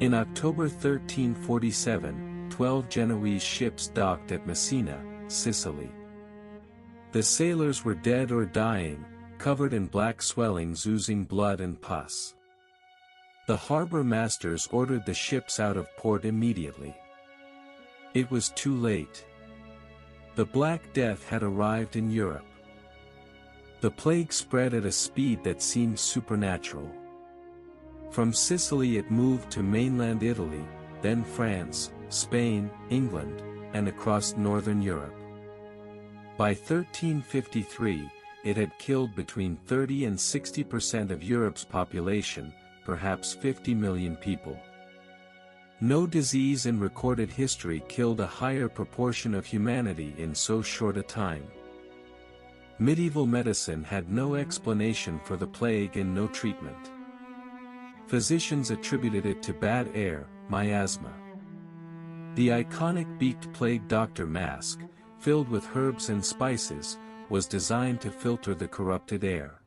In October 1347, 12 Genoese ships docked at Messina, Sicily. The sailors were dead or dying, covered in black swellings oozing blood and pus. The harbor masters ordered the ships out of port immediately. It was too late. The Black Death had arrived in Europe. The plague spread at a speed that seemed supernatural. From Sicily it moved to mainland Italy, then France, Spain, England, and across northern Europe. By 1353, it had killed between 30 and 60% of Europe's population, perhaps 50 million people. No disease in recorded history killed a higher proportion of humanity in so short a time. Medieval medicine had no explanation for the plague and no treatment. Physicians attributed it to bad air, miasma. The iconic beaked plague doctor mask, filled with herbs and spices, was designed to filter the corrupted air.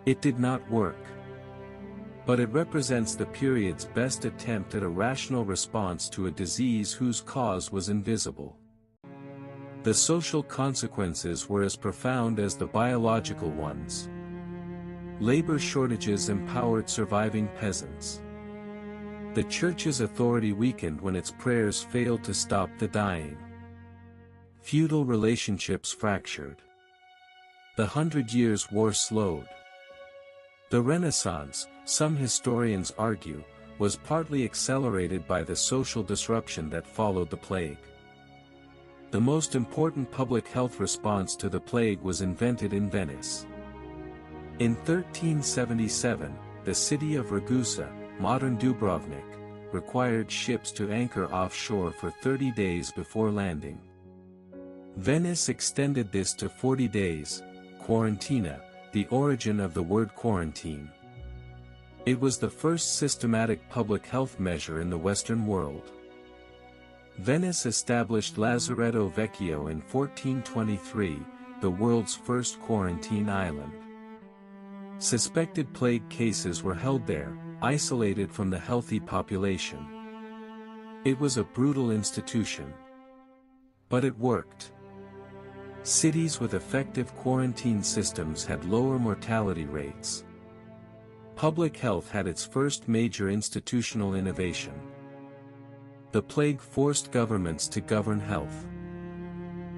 It did not work. But it represents the period's best attempt at a rational response to a disease whose cause was invisible. The social consequences were as profound as the biological ones. Labor shortages empowered surviving peasants. The Church's authority weakened when its prayers failed to stop the dying. Feudal relationships fractured. The 100 Years' War slowed. The Renaissance, some historians argue, was partly accelerated by the social disruption that followed the plague. The most important public health response to the plague was invented in Venice. In 1377, the city of Ragusa, modern Dubrovnik, required ships to anchor offshore for 30 days before landing. Venice extended this to 40 days, quarantina, the origin of the word quarantine. It was the first systematic public health measure in the Western world. Venice established Lazaretto Vecchio in 1423, the world's first quarantine island. Suspected plague cases were held there, isolated from the healthy population. It was a brutal institution. But it worked. Cities with effective quarantine systems had lower mortality rates. Public health had its first major institutional innovation. The plague forced governments to govern health.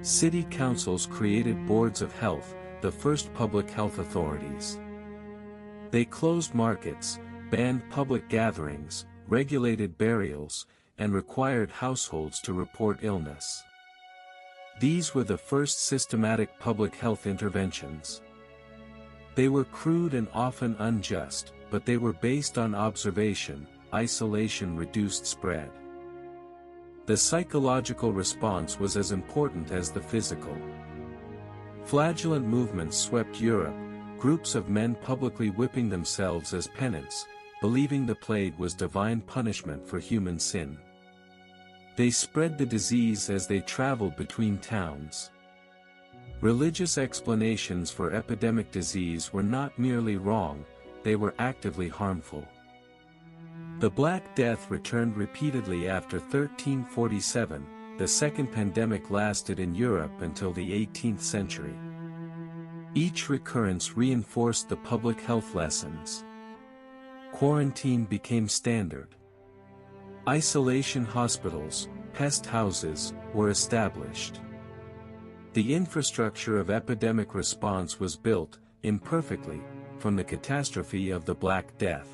City councils created boards of health, the first public health authorities. They closed markets, banned public gatherings, regulated burials, and required households to report illness. These were the first systematic public health interventions. They were crude and often unjust, but they were based on observation. Isolation reduced spread. The psychological response was as important as the physical. Flagellant movements swept Europe, groups of men publicly whipping themselves as penance, believing the plague was divine punishment for human sin. They spread the disease as they traveled between towns. Religious explanations for epidemic disease were not merely wrong, they were actively harmful. The Black Death returned repeatedly after 1347, the second pandemic lasted in Europe until the 18th century. Each recurrence reinforced the public health lessons. Quarantine became standard. Isolation hospitals, pest houses, were established. The infrastructure of epidemic response was built, imperfectly, from the catastrophe of the Black Death.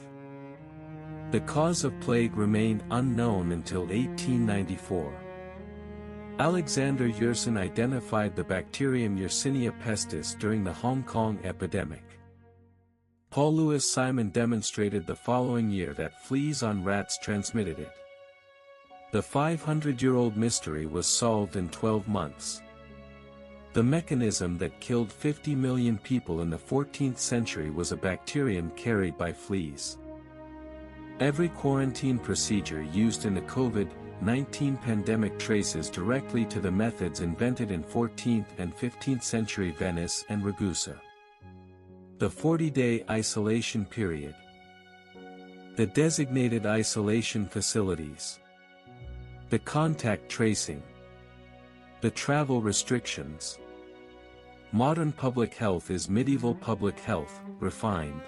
The cause of plague remained unknown until 1894. Alexander Yersin identified the bacterium Yersinia pestis during the Hong Kong epidemic. Paul Louis Simon demonstrated the following year that fleas on rats transmitted it. The 500-year-old mystery was solved in 12 months. The mechanism that killed 50 million people in the 14th century was a bacterium carried by fleas. Every quarantine procedure used in the COVID-19 pandemic traces directly to the methods invented in 14th and 15th century Venice and Ragusa. The 40-day isolation period. The designated isolation facilities. The contact tracing. The travel restrictions. Modern public health is medieval public health, refined.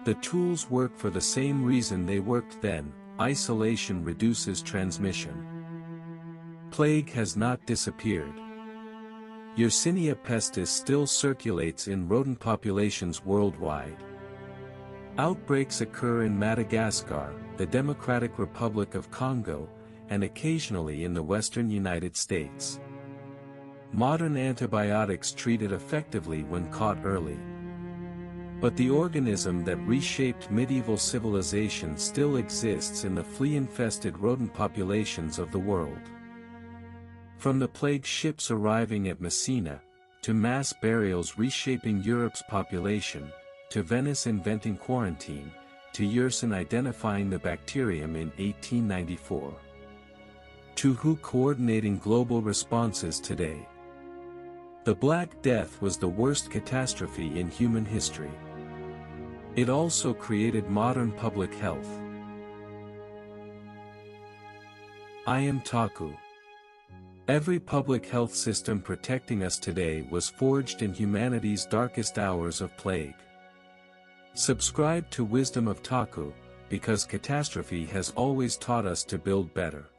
The tools work for the same reason they worked then: isolation reduces transmission. Plague has not disappeared. Yersinia pestis still circulates in rodent populations worldwide. Outbreaks occur in Madagascar, the Democratic Republic of Congo, and occasionally in the western United States. Modern antibiotics treat it effectively when caught early. But the organism that reshaped medieval civilization still exists in the flea-infested rodent populations of the world. From the plague ships arriving at Messina, to mass burials reshaping Europe's population, to Venice inventing quarantine, to Yersin identifying the bacterium in 1894. To WHO coordinating global responses today. The Black Death was the worst catastrophe in human history. It also created modern public health. I am Takku. Every public health system protecting us today was forged in humanity's darkest hours of plague. Subscribe to Wisdom of Takku, because catastrophe has always taught us to build better.